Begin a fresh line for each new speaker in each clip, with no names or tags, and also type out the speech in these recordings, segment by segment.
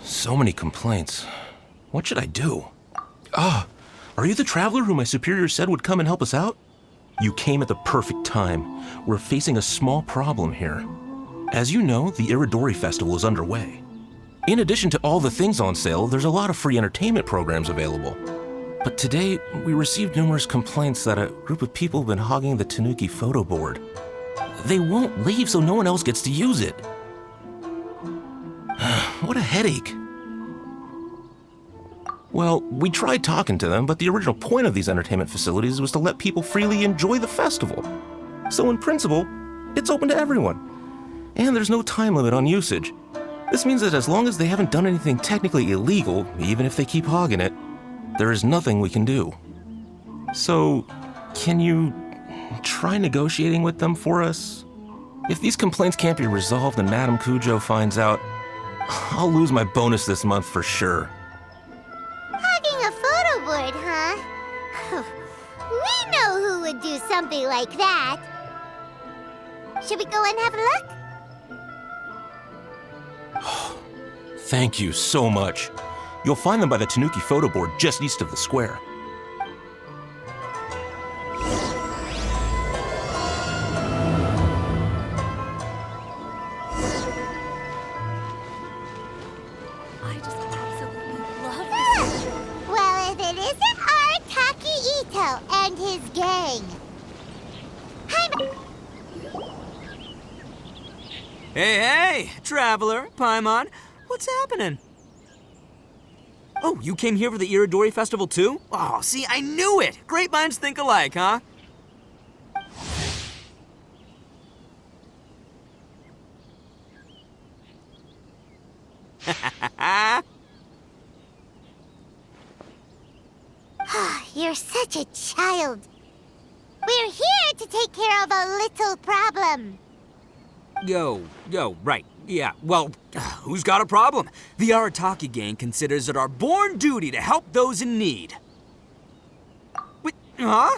So many complaints. What should I do? Ah, are you the traveler who my superior said would come and help us out? You came at the perfect time. We're facing a small problem here. As you know, the Iridori Festival is underway. In addition to all the things on sale, there's a lot of free entertainment programs available. But today, we received numerous complaints that a group of people have been hogging the Tanuki photo board. They won't leave so no one else gets to use it. What a headache. Well, we tried talking to them, but the original point of these entertainment facilities was to let people freely enjoy the festival. So in principle, it's open to everyone. And there's no time limit on usage. This means that as long as they haven't done anything technically illegal, even if they keep hogging it, there is nothing we can do. So, can you try negotiating with them for us? If these complaints can't be resolved and Madame Cujo finds out, I'll lose my bonus this month for sure.
Hogging a photo board, huh? We know who would do something like that. Should we go and have a look?
Thank you so much. You'll find them by the Tanuki photo board just east of the square.
I just absolutely love this picture.
Well, if it isn't Arataki Ito and his gang.
Hey, traveler, Paimon, what's happening? Oh, you came here for the Iridori Festival too? Oh, see, I knew it! Great minds think alike, huh?
You're such a child. We're here to take care of a little problem.
Yo, right. Yeah, well, who's got a problem? The Arataki gang considers it our born duty to help those in need. Wait, huh?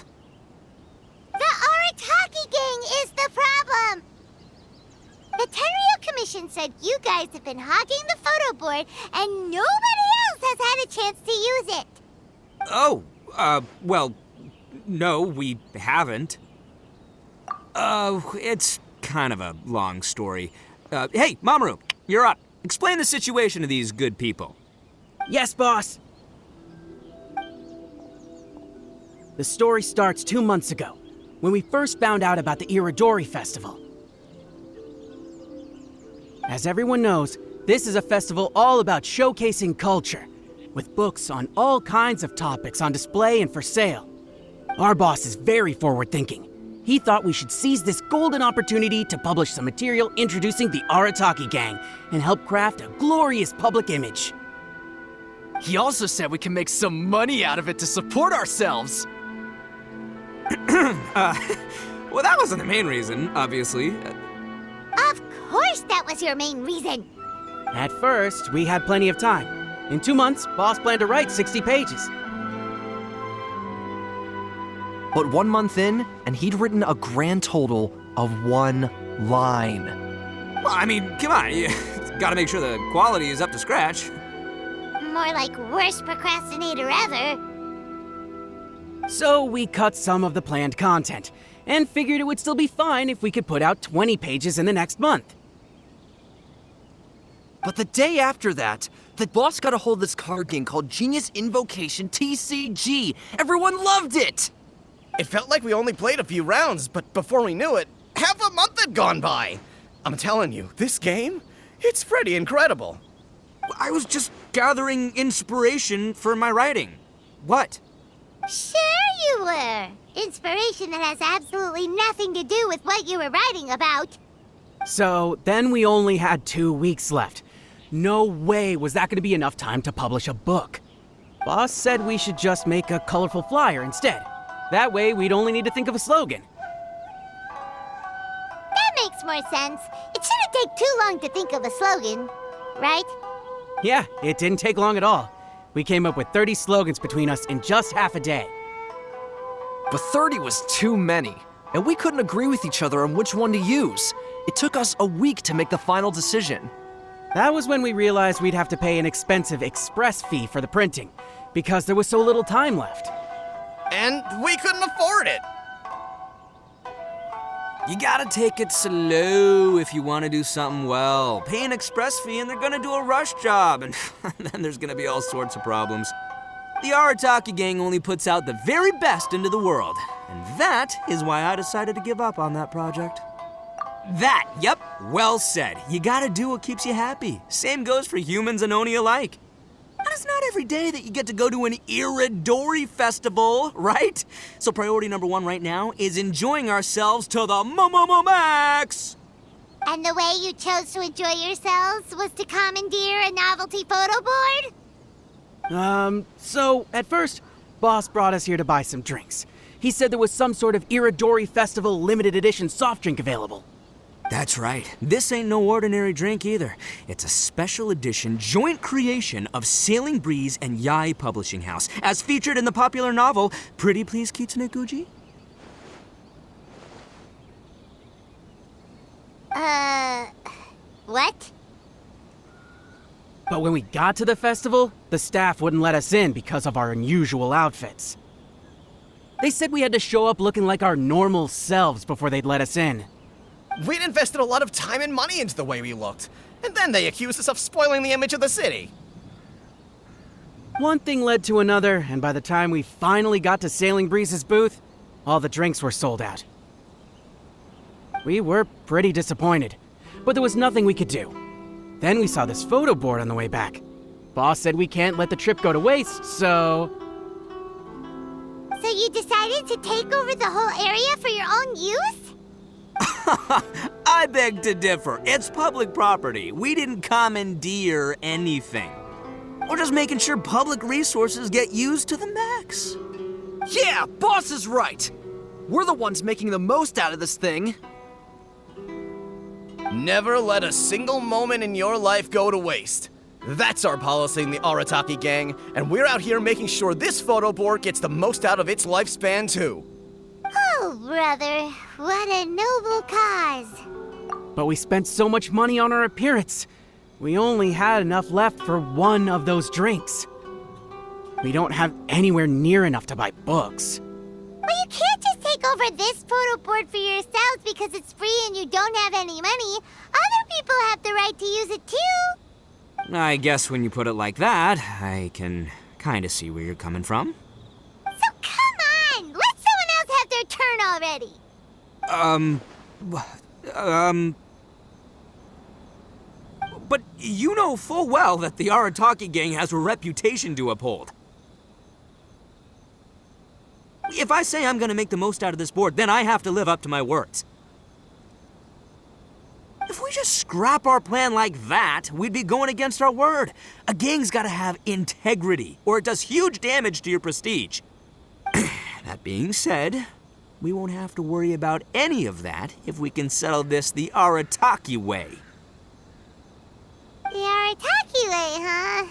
The Arataki gang is the problem. The Tenryo Commission said you guys have been hogging the photo board and nobody else has had a chance to use it.
Oh, well, no, we haven't. It's kind of a long story. Hey, Mamoru, you're up. Explain the situation to these good people.
Yes, boss. The story starts 2 months ago, when we first found out about the Iridori Festival. As everyone knows, this is a festival all about showcasing culture, with books on all kinds of topics on display and for sale. Our boss is very forward-thinking. He thought we should seize this golden opportunity to publish some material introducing the Arataki gang and help craft a glorious public image.
He also said we can make some money out of it to support ourselves.
Well, that wasn't the main reason, obviously.
Of course that was your main reason.
At first, we had plenty of time. In 2 months, boss planned to write 60 pages.
But 1 month in, and he'd written a grand total of 1 line.
Well, I mean, come on, you gotta make sure the quality is up to scratch.
More like worst procrastinator ever.
So we cut some of the planned content, and figured it would still be fine if we could put out 20 pages in the next month.
But the day after that, the boss got a hold of this card game called Genius Invocation TCG. Everyone loved it!
It felt like we only played a few rounds, but before we knew it, half a month had gone by. I'm telling you, this game, it's pretty incredible.
I was just gathering inspiration for my writing. What?
Sure you were. Inspiration that has absolutely nothing to do with what you were writing about.
So then we only had 2 weeks left. No way was that going to be enough time to publish a book. Boss said we should just make a colorful flyer instead. That way we'd only need to think of a slogan.
That makes more sense. It shouldn't take too long to think of a slogan, right?
Yeah, it didn't take long at all. We came up with 30 slogans between us in just half a day.
But 30 was too many.
and we couldn't agree with each other on which one to use. It took us a week to make the final decision.
That was when we realized we'd have to pay an expensive express fee for the printing, because there was so little time left.
And we couldn't afford it.
You gotta take it slow if you want to do something well. Pay an express fee and they're gonna do a rush job, and then there's gonna be all sorts of problems. The Arataki gang only puts out the very best into the world, and that is why I decided to give up on that project. That, yep, well said. You gotta do what keeps you happy. Same goes for humans and Oni alike. And it's not every day that you get to go to an Iridori festival, right? So priority number one right now is enjoying ourselves to the max!
And the way you chose to enjoy yourselves was to commandeer a novelty photo board?
So at first, Boss brought us here to buy some drinks. He said there was some sort of Iridori Festival limited edition soft drink available.
That's right. This ain't no ordinary drink either. It's a special edition joint creation of Sailing Breeze and Yai Publishing House, as featured in the popular novel Pretty Please Kitsune Guji.
What?
But when we got to the festival, the staff wouldn't let us in because of our unusual outfits. They said we had to show up looking like our normal selves before they'd let us in.
We'd invested a lot of time and money into the way we looked, and then they accused us of spoiling the image of the city.
One thing led to another, and by the time we finally got to Sailing Breeze's booth, all the drinks were sold out. We were pretty disappointed, but there was nothing we could do. Then we saw this photo board on the way back. Boss said we can't let the trip go to waste, so...
So you decided to take over the whole area for your own use?
I beg to differ. It's public property. We didn't commandeer anything. We're just making sure public resources get used to the max.
Yeah, Boss is right. We're the ones making the most out of this thing.
Never let a single moment in your life go to waste. That's our policy in the Arataki gang, and we're out here making sure this photo board gets the most out of its lifespan, too.
Oh, brother, what a noble cause.
But we spent so much money on our appearance. We only had enough left for one of those drinks. We don't have anywhere near enough to buy books.
But you can't just take over this photo board for yourselves because it's free and you don't have any money. Other people have the right to use it too.
I guess when you put it like that, I can kind of see where you're coming from.
So come on, let someone else have their turn already.
But you know full well that the Arataki gang has a reputation to uphold. If I say I'm gonna make the most out of this board, then I have to live up to my words. If we just scrap our plan like that, we'd be going against our word. A gang's gotta have integrity, or it does huge damage to your prestige. That being said, we won't have to worry about any of that if we can settle this the Arataki way.
The Arataki way, huh?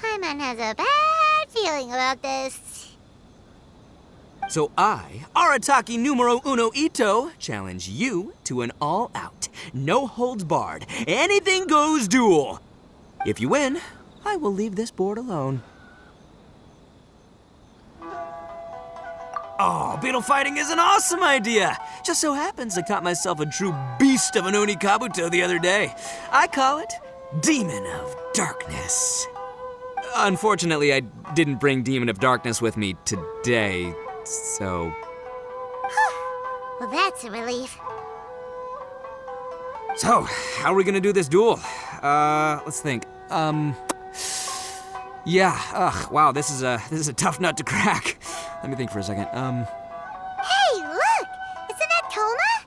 Paimon has a bad feeling about this.
So I, Arataki numero uno Ito, challenge you to an all-out, no-holds-barred, anything-goes duel. If you win, I will leave this board alone. Oh, beetle fighting is an awesome idea! Just so happens I caught myself a true beast of an Oni Kabuto the other day. I call it Demon of Darkness. Unfortunately, I didn't bring Demon of Darkness with me today, so...
Well, that's a relief.
So, how are we gonna do this duel? Let's think. Yeah, wow, this is a tough nut to crack. Let me think for a second.
Hey, look! Isn't that Toma?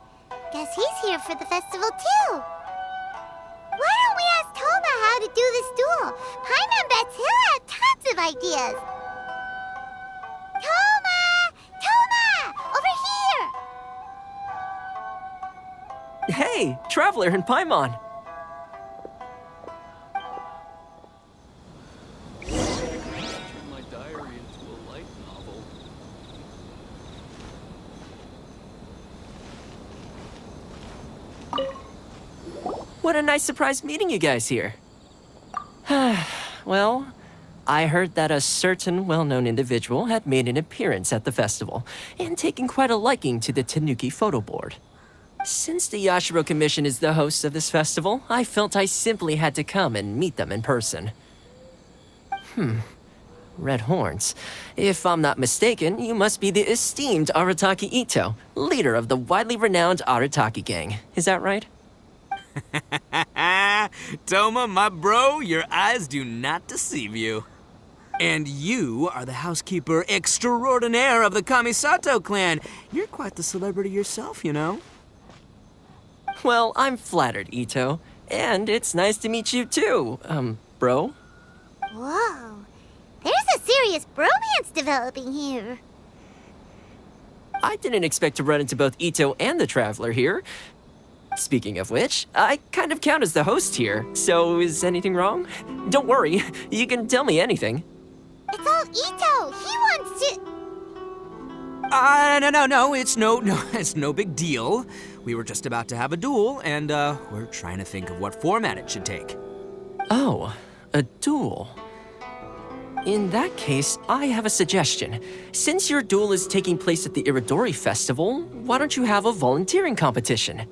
Guess he's here for the festival too. Why don't we ask Toma how to do this duel? Paimon bets he'll have tons of ideas. Toma! Toma! Over here!
Hey, Traveler and Paimon.
My diary into a light novel.
What a nice surprise meeting you guys here. Well, I heard that a certain well-known individual had made an appearance at the festival and taken quite a liking to the Tanuki photo board. Since the Yashiro Commission is the host of this festival, I felt I simply had to come and meet them in person. Red horns. If I'm not mistaken, you must be the esteemed Arataki Ito, leader of the widely renowned Arataki gang. Is that right?
Toma, my bro, your eyes do not deceive you. And you are the housekeeper extraordinaire of the Kamisato clan. You're quite the celebrity yourself, you know.
Well, I'm flattered, Ito. And it's nice to meet you too, bro.
Whoa. There's a serious bromance developing here.
I didn't expect to run into both Ito and the Traveler here. Speaking of which, I kind of count as the host here, so is anything wrong? Don't worry, you can tell me anything.
It's all Ito. He wants to...
No, it's no big deal. We were just about to have a duel, and, we're trying to think of what format it should take.
Oh, a duel. In that case, I have a suggestion. Since your duel is taking place at the Iridori Festival, why don't you have a volunteering competition?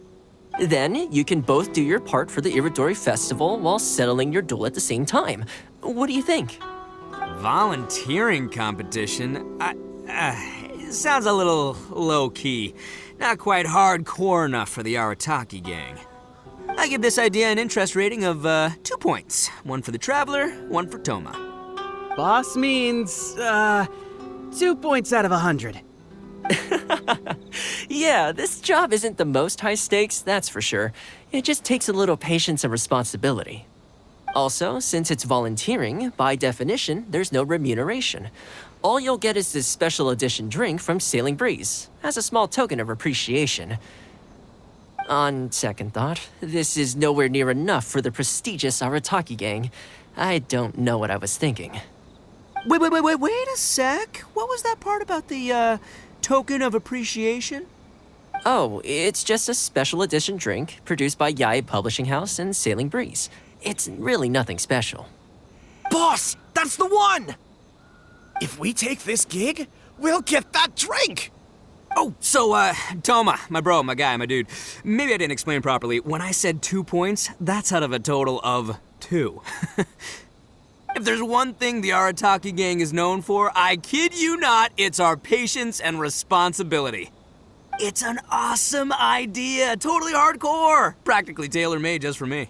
Then you can both do your part for the Iridori Festival while settling your duel at the same time. What do you think?
Volunteering competition? It sounds a little low-key. Not quite hardcore enough for the Arataki gang. I give this idea an interest rating of 2 points. One for the Traveler, one for Toma.
Boss means, 2 points out of 100.
Yeah, this job isn't the most high stakes, that's for sure. It just takes a little patience and responsibility. Also, since it's volunteering, by definition, there's no remuneration. All you'll get is this special edition drink from Sailing Breeze, as a small token of appreciation. On second thought, this is nowhere near enough for the prestigious Arataki gang. I don't know what I was thinking.
Wait a sec. What was that part about the, token of appreciation?
Oh, it's just a special edition drink produced by Yae Publishing House and Sailing Breeze. It's really nothing special.
Boss, that's the one! If we take this gig, we'll get that drink!
Oh, so, Toma, my bro, my guy, my dude. Maybe I didn't explain properly. When I said 2 points, that's out of a total of 2. If there's one thing the Arataki gang is known for, I kid you not, it's our patience and responsibility. It's an awesome idea, totally hardcore, practically tailor-made just for me.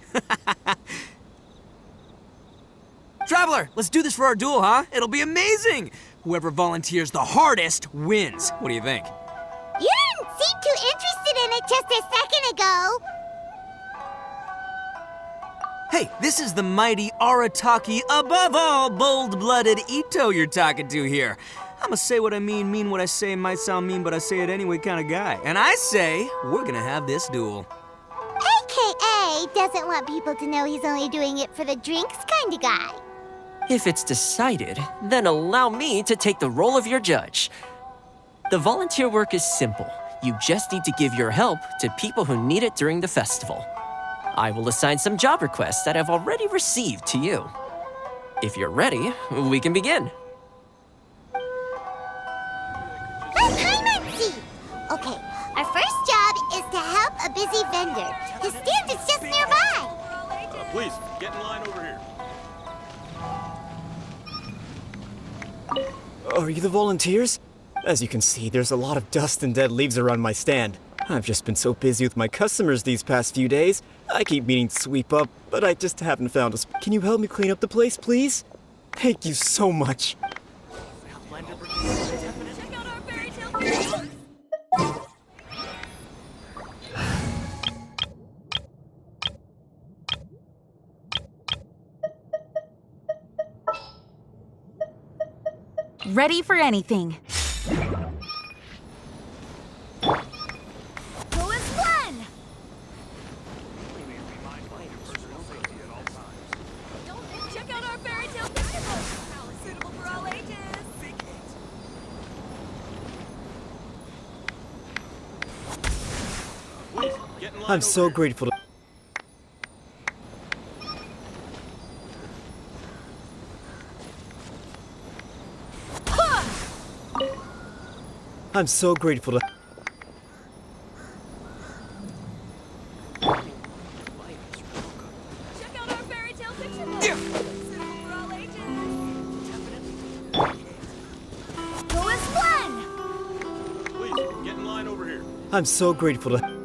Traveler, let's do this for our duel, huh? It'll be amazing! Whoever volunteers the hardest wins. What do you think?
You didn't seem too interested in it just a second ago.
Hey, this is the mighty Arataki, above all bold-blooded Ito you're talking to here. I'ma say what I mean what I say, might sound mean, but I say it anyway kind of guy. And I say, we're gonna have this duel.
AKA doesn't want people to know he's only doing it for the drinks kind of guy.
If it's decided, then allow me to take the role of your judge. The volunteer work is simple. You just need to give your help to people who need it during the festival. I will assign some job requests that I've already received to you. If you're ready, we can begin.
Okay, our first job is to help a busy vendor. His stand is just nearby.
Please, get in line over here.
Are you the volunteers? As you can see, there's a lot of dust and dead leaves around my stand. I've just been so busy with my customers these past few days. I keep meaning to sweep up, but I just haven't found a Can you help me clean up the place, please? Thank you so much.
Ready for anything.
Check out our fairy tale festival. Suitable for all ages.
I'm so grateful to... I'm so grateful to.
Check out our fairy tale picture book. Suitable for all ages. Who is one?
Please, get in line over here.
I'm so grateful to.